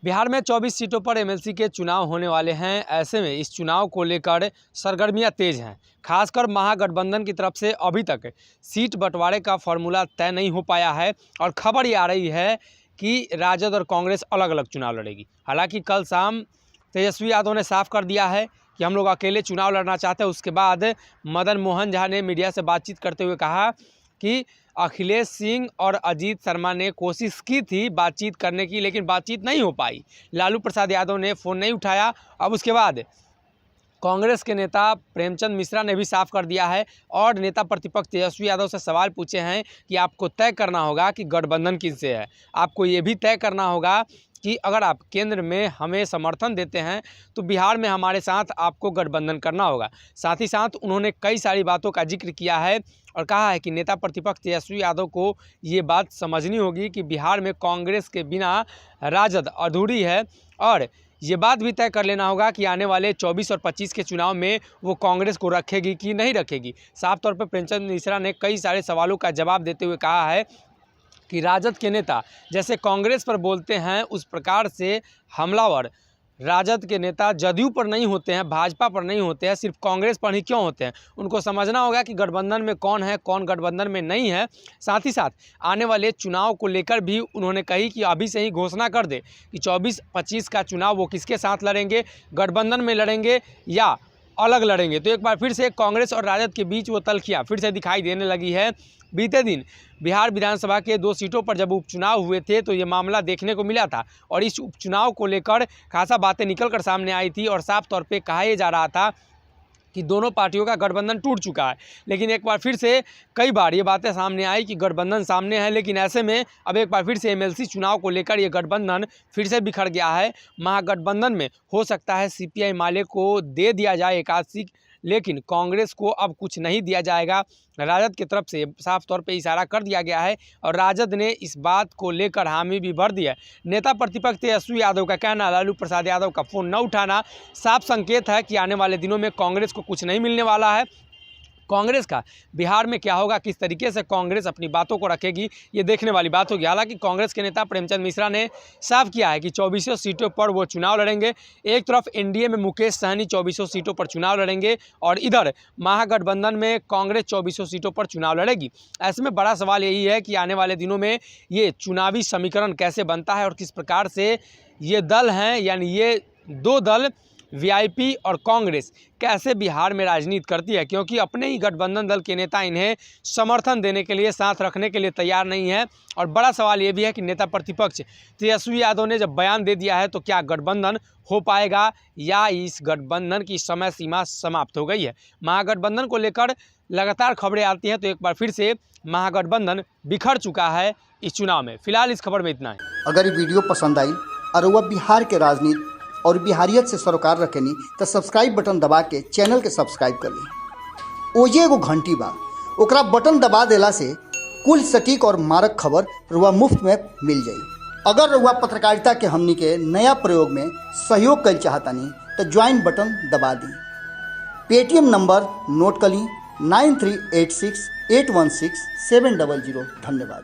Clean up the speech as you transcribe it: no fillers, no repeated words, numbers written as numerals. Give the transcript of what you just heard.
बिहार में 24 सीटों पर एमएलसी के चुनाव होने वाले हैं। ऐसे में इस चुनाव को लेकर सरगर्मियां तेज हैं। खासकर महागठबंधन की तरफ से अभी तक सीट बंटवारे का फॉर्मूला तय नहीं हो पाया है और खबर ये आ रही है कि राजद और कांग्रेस अलग अलग चुनाव लड़ेगी। हालांकि कल शाम तेजस्वी यादव ने साफ कर दिया है कि हम लोग अकेले चुनाव लड़ना चाहते हैं। उसके बाद मदन मोहन झा ने मीडिया से बातचीत करते हुए कहा कि अखिलेश सिंह और अजीत शर्मा ने कोशिश की थी बातचीत करने की, लेकिन बातचीत नहीं हो पाई। लालू प्रसाद यादव ने फ़ोन नहीं उठाया। अब उसके बाद कांग्रेस के नेता प्रेमचंद मिश्रा ने भी साफ कर दिया है और नेता प्रतिपक्ष तेजस्वी यादव से सवाल पूछे हैं कि आपको तय करना होगा कि गठबंधन किससे है। आपको ये भी तय करना होगा कि अगर आप केंद्र में हमें समर्थन देते हैं तो बिहार में हमारे साथ आपको गठबंधन करना होगा। साथ ही साथ उन्होंने कई सारी बातों का जिक्र किया है और कहा है कि नेता प्रतिपक्ष तेजस्वी यादव को ये बात समझनी होगी कि बिहार में कांग्रेस के बिना राजद अधूरी है और ये बात भी तय कर लेना होगा कि आने वाले 24 और 25 के चुनाव में वो कांग्रेस को रखेगी कि नहीं रखेगी। साफ तौर पर प्रेमचंद मिश्रा ने कई सारे सवालों का जवाब देते हुए कहा है कि राजद के नेता जैसे कांग्रेस पर बोलते हैं उस प्रकार से हमलावर राजद के नेता जदयू पर नहीं होते हैं, भाजपा पर नहीं होते हैं, सिर्फ कांग्रेस पर ही क्यों होते हैं। उनको समझना होगा कि गठबंधन में कौन है, कौन गठबंधन में नहीं है। साथ ही साथ आने वाले चुनाव को लेकर भी उन्होंने कही कि अभी से ही घोषणा कर दे कि 24-25 का चुनाव वो किसके साथ लड़ेंगे, गठबंधन में लड़ेंगे या अलग लड़ेंगे। तो एक बार फिर से कांग्रेस और राजद के बीच वो तल्खियाँ फिर से दिखाई देने लगी है। बीते दिन बिहार विधानसभा के 2 सीटों पर जब उपचुनाव हुए थे तो ये मामला देखने को मिला था और इस उपचुनाव को लेकर खासा बातें निकलकर सामने आई थी और साफ तौर पे कहा जा रहा था कि दोनों पार्टियों का गठबंधन टूट चुका है। लेकिन एक बार फिर से कई बार ये बातें सामने आई कि गठबंधन सामने है, लेकिन ऐसे में अब एक बार फिर से एमएलसी चुनाव को लेकर ये गठबंधन फिर से बिखर गया है। महागठबंधन में हो सकता है सीपीआई माले को दे दिया जाए एक आध सीट, लेकिन कांग्रेस को अब कुछ नहीं दिया जाएगा। राजद की तरफ से साफ तौर पे इशारा कर दिया गया है और राजद ने इस बात को लेकर हामी भी भर दिया है। नेता प्रतिपक्ष तेजस्वी यादव का कहना, लालू प्रसाद यादव का फ़ोन न उठाना साफ संकेत है कि आने वाले दिनों में कांग्रेस को कुछ नहीं मिलने वाला है। कांग्रेस का बिहार में क्या होगा, किस तरीके से कांग्रेस अपनी बातों को रखेगी, ये देखने वाली बात होगी। हालांकि कांग्रेस के नेता प्रेमचंद मिश्रा ने साफ किया है कि 24 सीटों पर वो चुनाव लड़ेंगे। एक तरफ एनडीए में मुकेश सहनी 24 सीटों पर चुनाव लड़ेंगे और इधर महागठबंधन में कांग्रेस 24 सीटों पर चुनाव लड़ेगी। ऐसे में बड़ा सवाल यही है कि आने वाले दिनों में ये चुनावी समीकरण कैसे बनता है और किस प्रकार से ये दल हैं, यानी ये 2 दल वीआईपी और कांग्रेस कैसे बिहार में राजनीति करती है, क्योंकि अपने ही गठबंधन दल के नेता इन्हें समर्थन देने के लिए, साथ रखने के लिए तैयार नहीं है। और बड़ा सवाल ये भी है कि नेता प्रतिपक्ष तेजस्वी यादव ने जब बयान दे दिया है तो क्या गठबंधन हो पाएगा या इस गठबंधन की समय सीमा समाप्त हो गई है। महागठबंधन को लेकर लगातार खबरें आती हैं, तो एक बार फिर से महागठबंधन बिखर चुका है इस चुनाव में। फिलहाल इस खबर में इतना है। अगर ये वीडियो पसंद आई और वह बिहार के राजनीति और बिहारियत से सरोकार रखेनी तो सब्सक्राइब बटन दबा के चैनल के सब्सक्राइब कर ली। ओजे एगो घंटी बा, ओकरा बटन दबा देला से कुल सटीक और मारक खबर रुआ मुफ्त में मिल जाई। अगर रुआ पत्रकारिता के हमनी के नया प्रयोग में सहयोग कर चाहतानी तो ज्वाइन बटन दबा दी। पेटीएम नंबर नोट कर ली 9386816700। धन्यवाद।